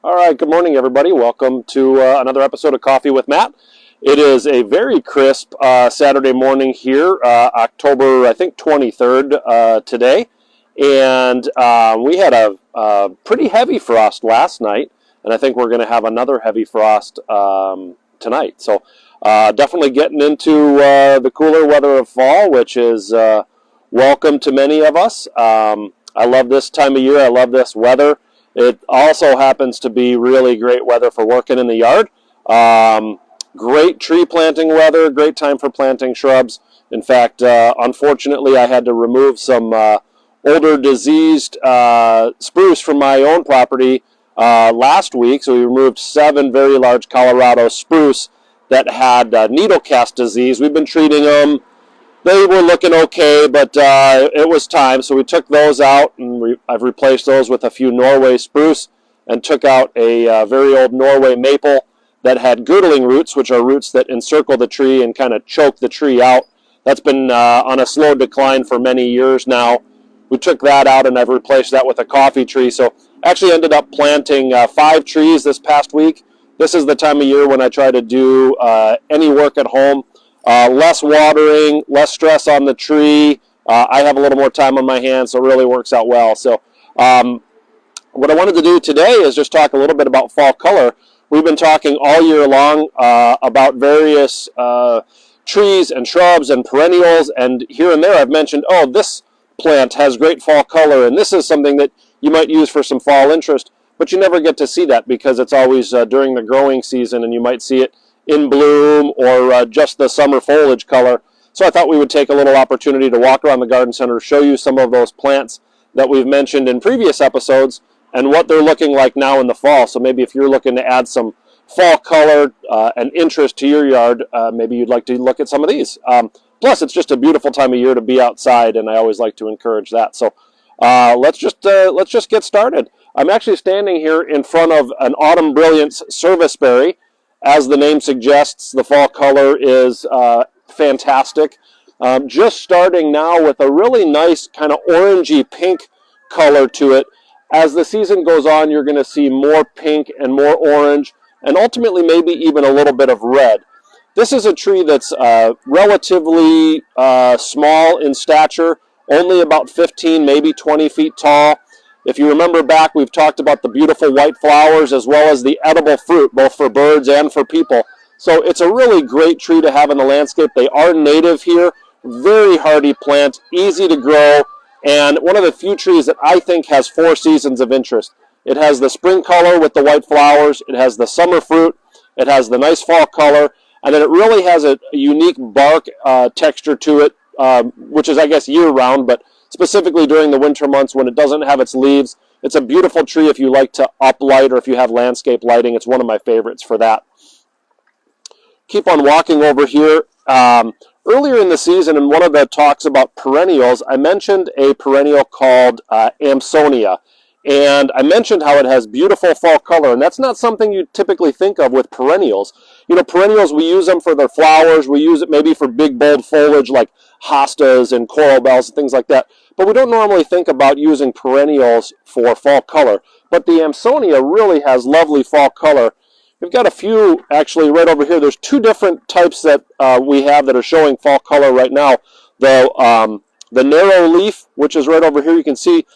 All right, good morning, everybody. Welcome to another episode of Coffee with Matt. It is a very crisp Saturday morning here, October, I think, 23rd today. And we had a pretty heavy frost last night, and I think we're going to have another heavy frost tonight. So definitely getting into the cooler weather of fall, which is welcome to many of us. I love this time of year. I love this weather. It also happens to be really great weather for working in the yard. Great tree planting weather, great time for planting shrubs. In fact, unfortunately, I had to remove some older diseased spruce from my own property last week. So we removed 7 very large Colorado spruce that had needle cast disease. We've been treating them. They were looking okay, but it was time, so we took those out, and I've replaced those with a few Norway spruce and took out a very old Norway maple that had girdling roots, which are roots that encircle the tree and kind of choke the tree out. That's been on a slow decline for many years now. We took that out, and I've replaced that with a coffee tree. So actually ended up planting 5 trees this past week. This is the time of year when I try to do any work at home. Less watering, less stress on the tree. I have a little more time on my hands, so it really works out well. So what I wanted to do today is just talk a little bit about fall color. We've been talking all year long about various trees and shrubs and perennials, and here and there I've mentioned, oh, this plant has great fall color, and this is something that you might use for some fall interest, but you never get to see that because it's always during the growing season, and you might see it in bloom or just the summer foliage color. So I thought we would take a little opportunity to walk around the garden center, show you some of those plants that we've mentioned in previous episodes and what they're looking like now in the fall. So maybe if you're looking to add some fall color and interest to your yard, maybe you'd like to look at some of these. Plus, it's just a beautiful time of year to be outside, and I always like to encourage that. So let's just get started. I'm actually standing here in front of an Autumn Brilliance serviceberry. As the name suggests, the fall color is fantastic. Just starting now with a really nice kind of orangey pink color to it. As the season goes on, you're going to see more pink and more orange, and ultimately maybe even a little bit of red. This is a tree that's relatively small in stature, only about 15, maybe 20 feet tall. If you remember back, we've talked about the beautiful white flowers as well as the edible fruit, both for birds and for people. So it's a really great tree to have in the landscape. They are native here, very hardy plant, easy to grow, and one of the few trees that I think has 4 seasons of interest. It has the spring color with the white flowers, it has the summer fruit, it has the nice fall color, and then it really has a unique bark texture to it, which is, I guess, year-round, but specifically during the winter months when it doesn't have its leaves. It's a beautiful tree if you like to uplight or if you have landscape lighting. It's one of my favorites for that. Keep on walking over here. Earlier in the season, in one of the talks about perennials, I mentioned a perennial called Amsonia. And I mentioned how it has beautiful fall color, and that's not something you typically think of with perennials. You know, perennials, we use them for their flowers. We use it maybe for big, bold foliage like hostas and coral bells and things like that. But we don't normally think about using perennials for fall color. But the Amsonia really has lovely fall color. We've got a few, actually, right over here. There's 2 different types that we have that are showing fall color right now. The narrow leaf, which is right over here, you can see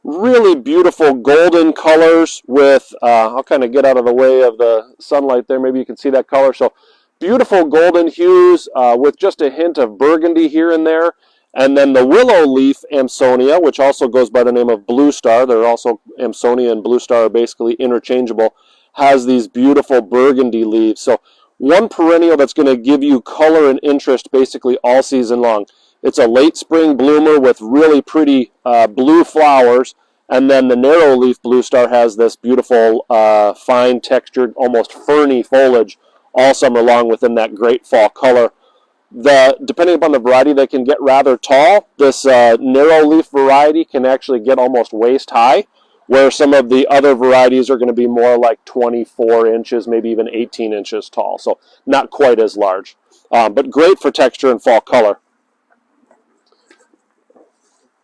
really beautiful golden colors with, I'll kind of get out of the way of the sunlight there. Maybe you can see that color. So beautiful golden hues with just a hint of burgundy here and there. And then the willow leaf Amsonia, which also goes by the name of Blue Star. They're also, Amsonia and Blue Star are basically interchangeable, has these beautiful burgundy leaves. So one perennial that's going to give you color and interest basically all season long. It's a late spring bloomer with really pretty blue flowers, and then the narrow leaf Blue Star has this beautiful fine textured, almost ferny foliage all summer long within that great fall color. Depending upon the variety, they can get rather tall. This narrow leaf variety can actually get almost waist high, where some of the other varieties are going to be more like 24 inches, maybe even 18 inches tall, so not quite as large, but great for texture and fall color.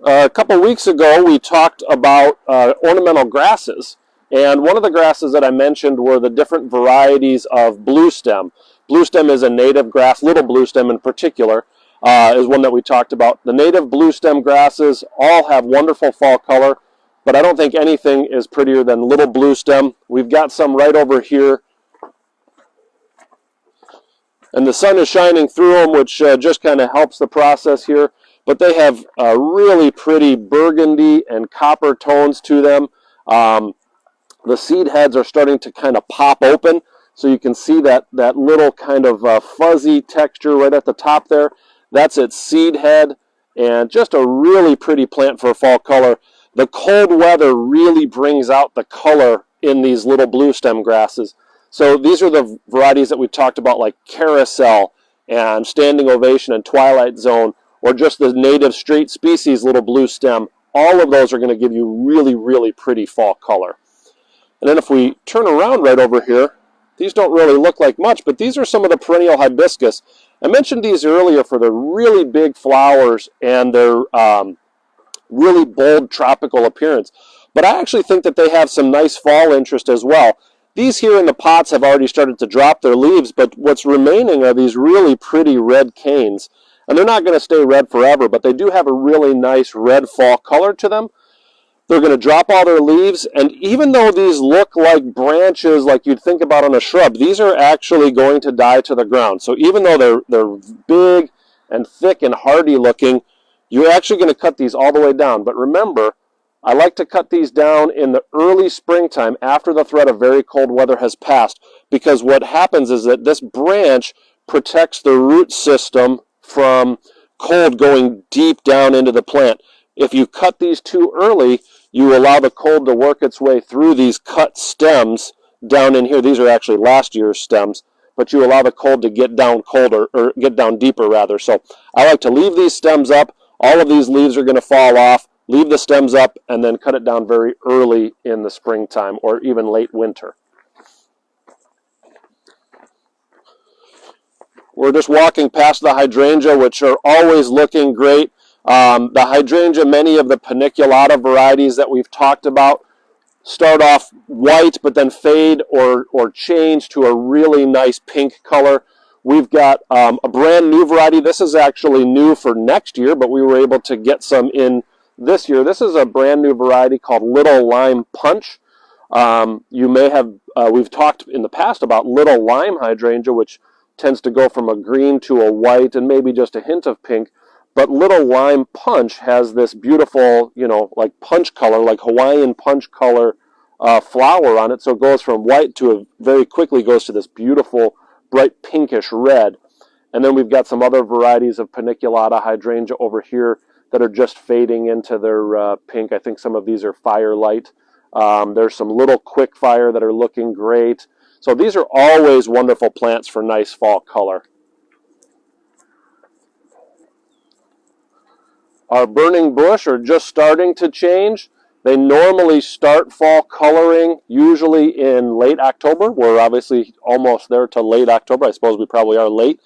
A couple weeks ago, we talked about ornamental grasses, And one of the grasses that I mentioned were the different varieties of bluestem. Bluestem is a native grass, little bluestem in particular, is one that we talked about. The native bluestem grasses all have wonderful fall color, but I don't think anything is prettier than little bluestem. We've got some right over here, and the sun is shining through them, which just kind of helps the process here. But they have really pretty burgundy and copper tones to them. The seed heads are starting to kind of pop open, so you can see that little kind of fuzzy texture right at the top there. That's its seed head, and just a really pretty plant for fall color. The cold weather really brings out the color in these little bluestem grasses. So these are the varieties that we talked about, like Carousel and Standing Ovation and Twilight Zone, or just the native straight species little bluestem. All of those are going to give you really, really pretty fall color. And then if we turn around right over here, these don't really look like much, but these are some of the perennial hibiscus. I mentioned these earlier for their really big flowers and their really bold tropical appearance. But I actually think that they have some nice fall interest as well. These here in the pots have already started to drop their leaves, but what's remaining are these really pretty red canes. And they're not going to stay red forever, but they do have a really nice red fall color to them. They're going to drop all their leaves, and even though these look like branches like you'd think about on a shrub, these are actually going to die to the ground. So even though they're big and thick and hardy looking, you're actually going to cut these all the way down. But remember, I like to cut these down in the early springtime after the threat of very cold weather has passed, because what happens is that this branch protects the root system from cold going deep down into the plant. If you cut these too early, you allow the cold to work its way through these cut stems down in here. These are actually last year's stems, but you allow the cold to get down colder, or get down deeper rather. So I like to leave these stems up. All of these leaves are going to fall off. Leave the stems up and then cut it down very early in the springtime or even late winter. We're just walking past the hydrangea, which are always looking great. The hydrangea, many of the paniculata varieties that we've talked about, start off white but then fade or change to a really nice pink color. We've got a brand new variety. This is actually new for next year, but we were able to get some in this year. This is a brand new variety called Little Lime Punch. You may have, we've talked in the past about Little Lime hydrangea, which tends to go from a green to a white and maybe just a hint of pink. But Little Lime Punch has this beautiful, like punch color, like Hawaiian punch color flower on it. So it goes from white to very quickly goes to this beautiful, bright pinkish red. And then we've got some other varieties of paniculata hydrangea over here that are just fading into their pink. I think some of these are Firelight. There's some Little Quickfire that are looking great. So these are always wonderful plants for nice fall color. Our burning bush are just starting to change. They normally start fall coloring usually in late October. We're obviously almost there to late October. I suppose we probably are late.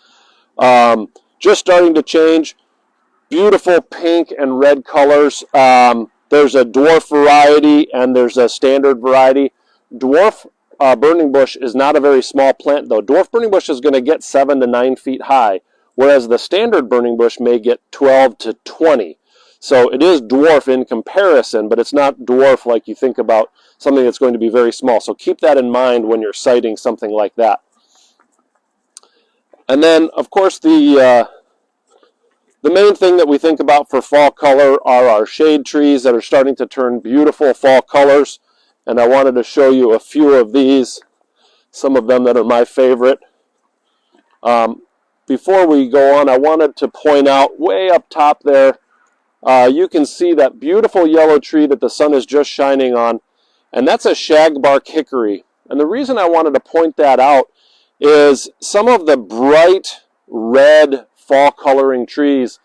Just starting to change. Beautiful pink and red colors. There's a dwarf variety and there's a standard variety. Dwarf burning bush is not a very small plant though. Dwarf burning bush is going to get 7 to 9 feet high, whereas the standard burning bush may get 12 to 20. So it is dwarf in comparison, but it's not dwarf like you think about something that's going to be very small. So keep that in mind when you're sighting something like that. And then, of course, the main thing that we think about for fall color are our shade trees that are starting to turn beautiful fall colors. And I wanted to show you a few of these, some of them that are my favorite. Before we go on, I wanted to point out way up top there, you can see that beautiful yellow tree that the sun is just shining on, and that's a shagbark hickory. And the reason I wanted to point that out is some of the bright red fall coloring trees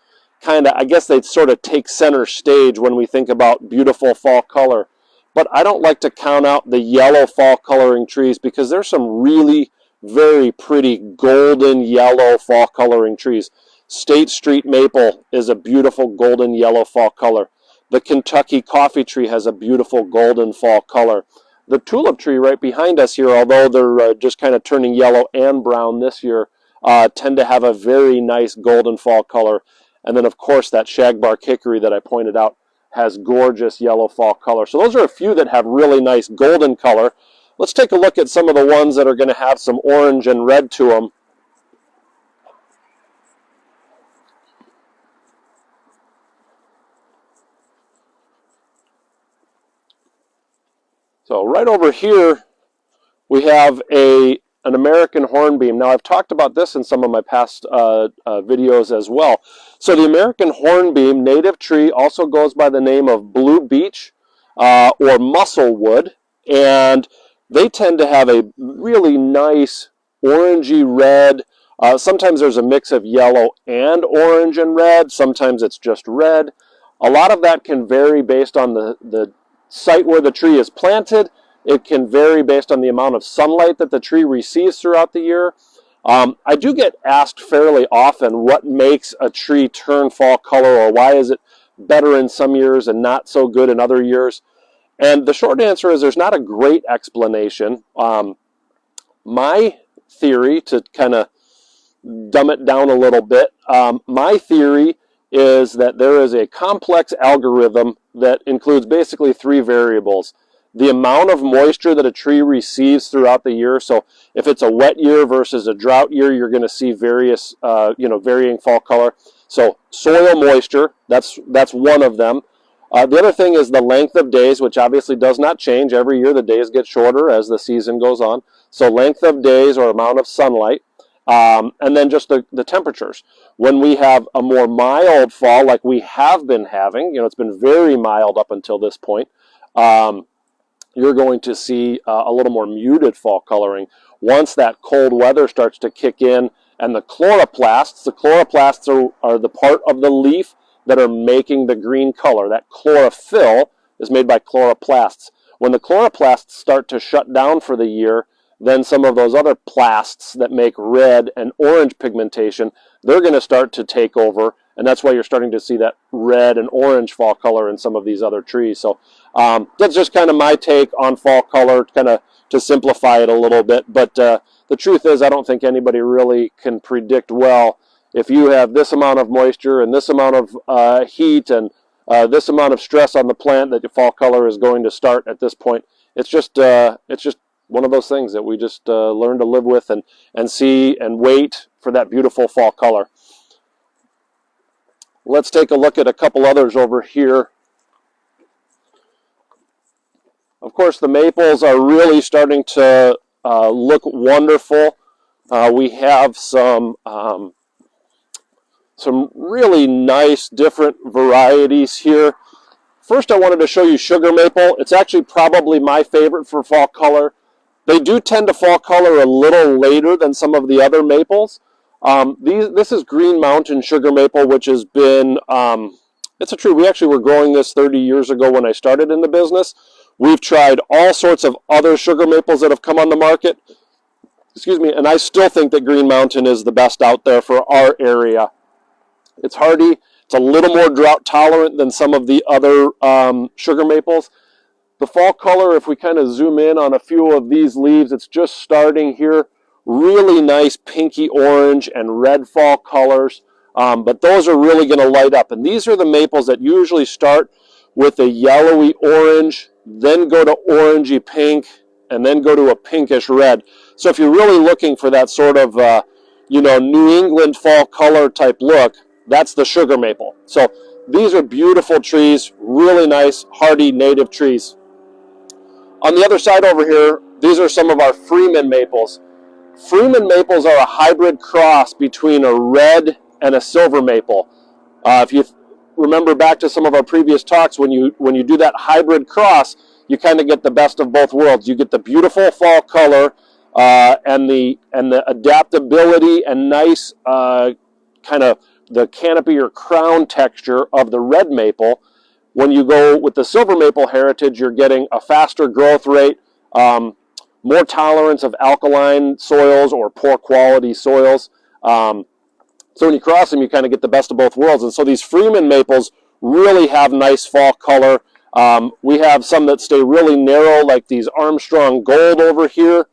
I guess they sort of take center stage when we think about beautiful fall color. But I don't like to count out the yellow fall coloring trees because there's some really very pretty golden yellow fall coloring trees. State Street Maple is a beautiful golden yellow fall color. The Kentucky coffee tree has a beautiful golden fall color. The tulip tree right behind us here, although they're just kind of turning yellow and brown this year, tend to have a very nice golden fall color. And then, of course, that shagbark hickory that I pointed out has gorgeous yellow fall color. So those are a few that have really nice golden color. Let's take a look at some of the ones that are going to have some orange and red to them. So right over here, we have an American hornbeam. Now, I've talked about this in some of my past videos as well. So the American hornbeam native tree also goes by the name of blue beech or musclewood, and they tend to have a really nice orangey red. Sometimes there's a mix of yellow and orange and red. Sometimes it's just red. A lot of that can vary based on the site where the tree is planted. It can vary based on the amount of sunlight that the tree receives throughout the year. I do get asked fairly often what makes a tree turn fall color, or why is it better in some years and not so good in other years. And the short answer is there's not a great explanation. My theory, to kind of dumb it down a little bit, my theory is that there is a complex algorithm that includes basically three variables. The amount of moisture that a tree receives throughout the year. So if it's a wet year versus a drought year, you're going to see various, varying fall color. So soil moisture, that's one of them. The other thing is the length of days, which obviously does not change. Every year the days get shorter as the season goes on. So length of days or amount of sunlight. And then just the temperatures. When we have a more mild fall like we have been having, it's been very mild up until this point, you're going to see a little more muted fall coloring. Once that cold weather starts to kick in, and the chloroplasts are the part of the leaf that are making the green color. That chlorophyll is made by chloroplasts. When the chloroplasts start to shut down for the year, then some of those other plasts that make red and orange pigmentation, they're going to start to take over, and that's why you're starting to see that red and orange fall color in some of these other trees. So that's just kind of my take on fall color, kind of to simplify it a little bit. But the truth is, I don't think anybody really can predict well if you have this amount of moisture and this amount of heat and this amount of stress on the plant that your fall color is going to start at this point. It's just one of those things that we just learn to live with and see and wait for that beautiful fall color. Let's take a look at a couple others over here. Of course, the maples are really starting to look wonderful. We have some really nice different varieties here. First, I wanted to show you sugar maple. It's actually probably my favorite for fall color. They do tend to fall color a little later than some of the other maples. This is Green Mountain sugar maple, which has been, it's a tree. We actually were growing this 30 years ago when I started in the business. We've tried all sorts of other sugar maples that have come on the market. Excuse me, and I still think that Green Mountain is the best out there for our area. It's hardy. It's a little more drought tolerant than some of the other sugar maples. The fall color, if we kind of zoom in on a few of these leaves, it's just starting here. Really nice pinky orange and red fall colors, but those are really going to light up. And these are the maples that usually start with a yellowy orange, then go to orangey pink, and then go to a pinkish red. So if you're really looking for that sort of, New England fall color type look, that's the sugar maple. So these are beautiful trees, really nice, hardy native trees. On the other side over here, these are some of our Freeman maples. Freeman maples are a hybrid cross between a red and a silver maple. If you remember back to some of our previous talks, when you do that hybrid cross, you kind of get the best of both worlds. You get the beautiful fall color and the adaptability and nice kind of the canopy or crown texture of the red maple. When you go with the silver maple heritage, you're getting a faster growth rate, more tolerance of alkaline soils or poor quality soils. So when you cross them, you kind of get the best of both worlds. And so these Freeman maples really have nice fall color. We have some that stay really narrow, like these Armstrong Gold over here.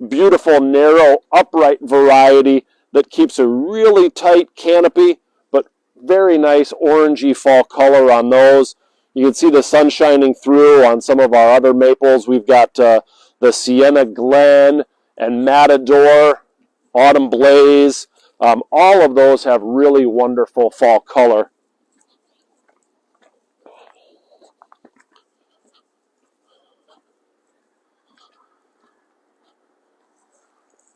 Beautiful, narrow, upright variety that keeps a really tight canopy, but very nice orangey fall color on those. You can see the sun shining through on some of our other maples. We've got the Sienna Glen and Matador, Autumn Blaze. All of those have really wonderful fall color.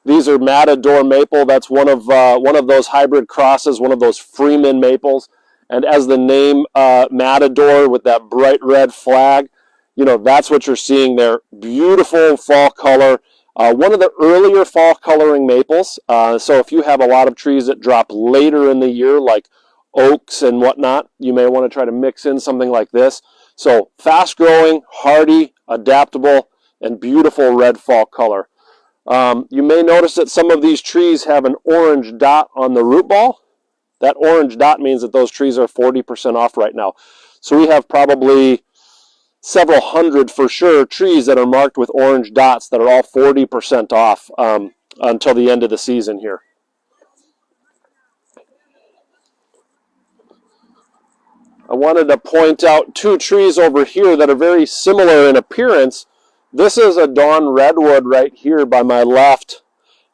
These are Matador Maple. That's one of those hybrid crosses, one of those Freeman maples. And as the name Matador with that bright red flag, you know, that's what you're seeing there. Beautiful fall color. One of the earlier fall coloring maples. So if you have a lot of trees that drop later in the year, like oaks and whatnot, you may want to try to mix in something like this. So fast growing, hardy, adaptable, and beautiful red fall color. You may notice that some of these trees have an orange dot on the root ball. That orange dot means that those trees are 40% off right now. So we have probably several hundred for sure trees that are marked with orange dots that are all 40% off until the end of the season here. I wanted to point out two trees over here that are very similar in appearance. This is a dawn redwood right here by my left.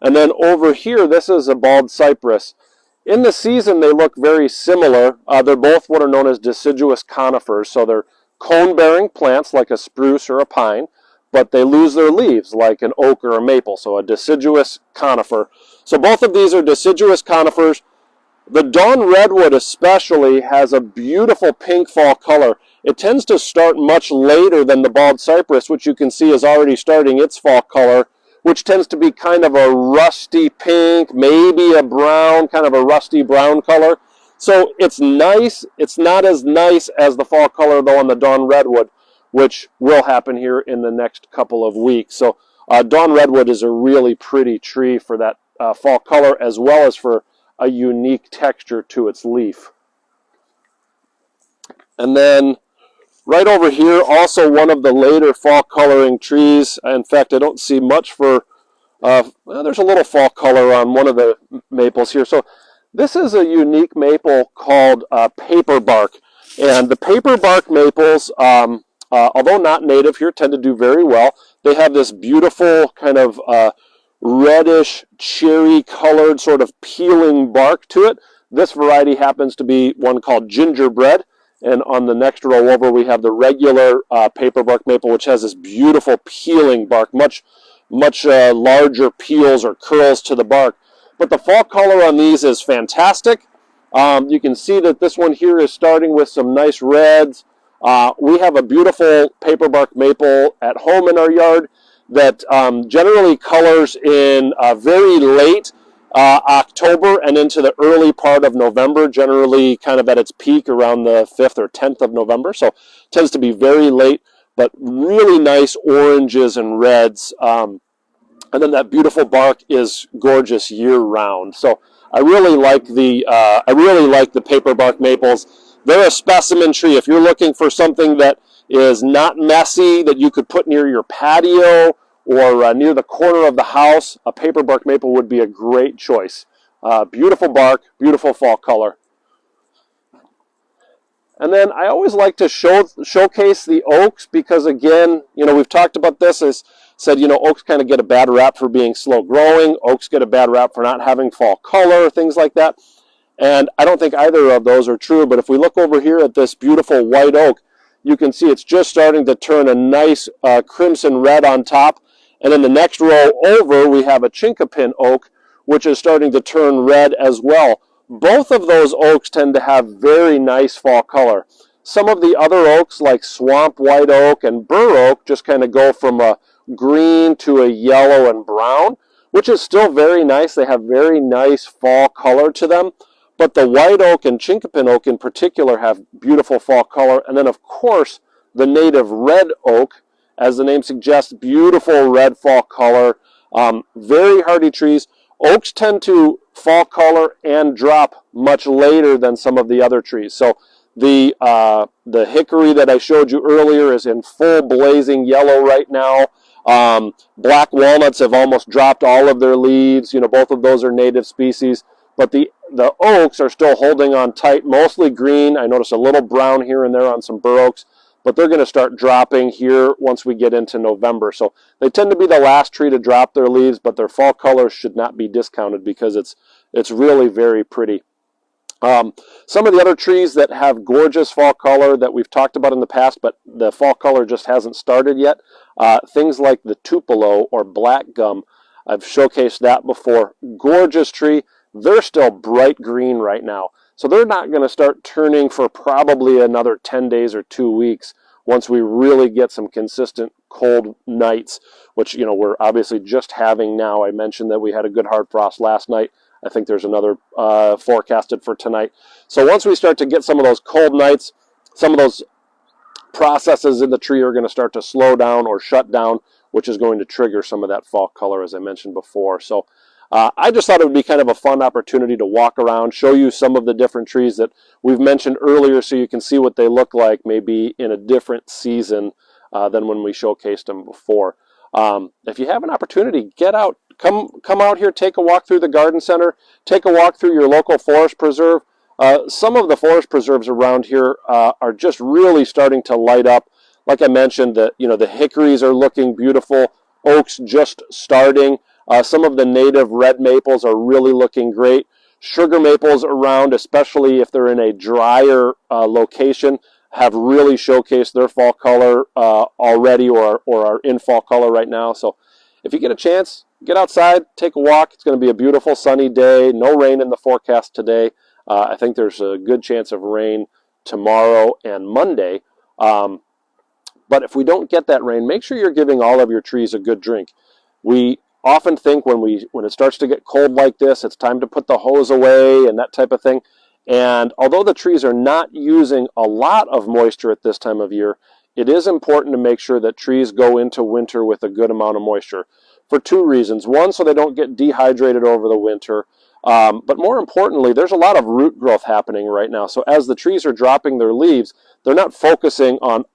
And then over here, this is a bald cypress. In the season, they look very similar. They're both what are known as deciduous conifers. So they're cone-bearing plants like a spruce or a pine, but they lose their leaves like an oak or a maple. So a deciduous conifer. So both of these are deciduous conifers. The dawn redwood especially has a beautiful pink fall color. It tends to start much later than the bald cypress, which you can see is already starting its fall color, which tends to be kind of a rusty pink, maybe a brown, kind of a rusty brown color. So it's nice. It's not as nice as the fall color, though, on the dawn redwood, which will happen here in the next couple of weeks. So dawn redwood is a really pretty tree for that fall color, as well as for a unique texture to its leaf. And then right over here, also one of the later fall coloring trees. In fact, I don't see much for, well, there's a little fall color on one of the maples here. So this is a unique maple called paper bark. And the paper bark maples, although not native here, tend to do very well. They have this beautiful kind of reddish, cherry colored, sort of peeling bark to it. This variety happens to be one called gingerbread. And on the next row over, we have the regular paper bark maple, which has this beautiful peeling bark, much larger peels or curls to the bark. But the fall color on these is fantastic. You can see that this one here is starting with some nice reds. We have a beautiful paper bark maple at home in our yard that generally colors in very late October and into the early part of November, generally kind of at its peak around the 5th or 10th of November. So it tends to be very late, but really nice oranges and reds. And then that beautiful bark is gorgeous year-round. So I really like the paper bark maples. They're a specimen tree. If you're looking for something that is not messy, that you could put near your patio or near the corner of the house, a paper bark maple would be a great choice. Beautiful bark, beautiful fall color. And then I always like to showcase the oaks because, again, you know, we've talked about this. I said, you know, oaks kind of get a bad rap for being slow growing. Oaks get a bad rap for not having fall color, things like that. And I don't think either of those are true. But if we look over here at this beautiful white oak, you can see it's just starting to turn a nice crimson red on top. And in the next row over, we have a chinkapin oak, which is starting to turn red as well. Both of those oaks tend to have very nice fall color. Some of the other oaks, like swamp white oak and bur oak, just kind of go from a green to a yellow and brown, which is still very nice. They have very nice fall color to them. But the white oak and chinkapin oak in particular have beautiful fall color. And then, of course, the native red oak, as the name suggests, beautiful red fall color. Very hardy trees. Oaks tend to fall color and drop much later than some of the other trees. So The hickory that I showed you earlier is in full blazing yellow right now. Black walnuts have almost dropped all of their leaves. You know, both of those are native species. But the oaks are still holding on tight, mostly green. I notice a little brown here and there on some bur oaks, but they're going to start dropping here once we get into November. So they tend to be the last tree to drop their leaves, but their fall colors should not be discounted because it's really very pretty. Some of the other trees that have gorgeous fall color that we've talked about in the past, but the fall color just hasn't started yet, things like the tupelo or black gum. I've showcased that before. Gorgeous tree. They're still bright green right now. So they're not going to start turning for probably another 10 days or 2 weeks once we really get some consistent cold nights, which, you know, we're obviously just having now. I mentioned that we had a good hard frost last night. I think there's another forecasted for tonight. So once we start to get some of those cold nights, some of those processes in the tree are going to start to slow down or shut down, which is going to trigger some of that fall color, as I mentioned before. So I just thought it would be kind of a fun opportunity to walk around, show you some of the different trees that we've mentioned earlier so you can see what they look like maybe in a different season than when we showcased them before. If you have an opportunity, get out. Come out here, take a walk through the garden center, take a walk through your local forest preserve. Some of the forest preserves around here are just really starting to light up. Like I mentioned, the hickories are looking beautiful, oaks just starting. Some of the native red maples are really looking great. Sugar maples around, especially if they're in a drier location, have really showcased their fall color already or are in fall color right now. So if you get a chance, get outside, take a walk. It's going to be a beautiful sunny day. No rain in the forecast today. I think there's a good chance of rain tomorrow and Monday. But if we don't get that rain, make sure you're giving all of your trees a good drink. We often think when it starts to get cold like this, it's time to put the hose away and that type of thing. And although the trees are not using a lot of moisture at this time of year, it is important to make sure that trees go into winter with a good amount of moisture for two reasons. One, so they don't get dehydrated over the winter. But more importantly, there's a lot of root growth happening right now. So as the trees are dropping their leaves, they're not focusing on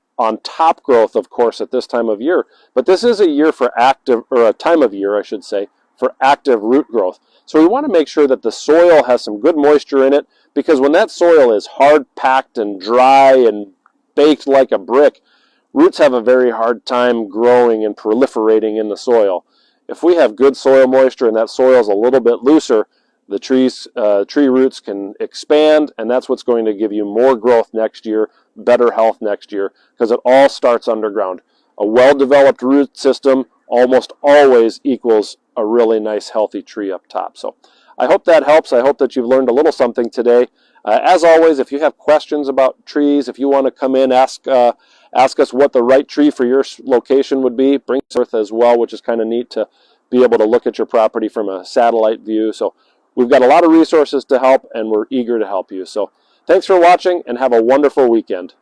top growth, of course, at this time of year. But this is a year for active, or a time of year, I should say, for active root growth. So we want to make sure that the soil has some good moisture in it, because when that soil is hard packed and dry and baked like a brick, roots have a very hard time growing and proliferating in the soil. If we have good soil moisture and that soil is a little bit looser, the tree roots can expand, and that's what's going to give you more growth next year, better health next year, because it all starts underground. A well-developed root system almost always equals a really nice, healthy tree up top. So I hope that helps. I hope that you've learned a little something today. As always, if you have questions about trees, if you want to come in, ask us what the right tree for your location would be. Bring Earth as well, which is kind of neat to be able to look at your property from a satellite view. So we've got a lot of resources to help, and we're eager to help you. So thanks for watching, and have a wonderful weekend.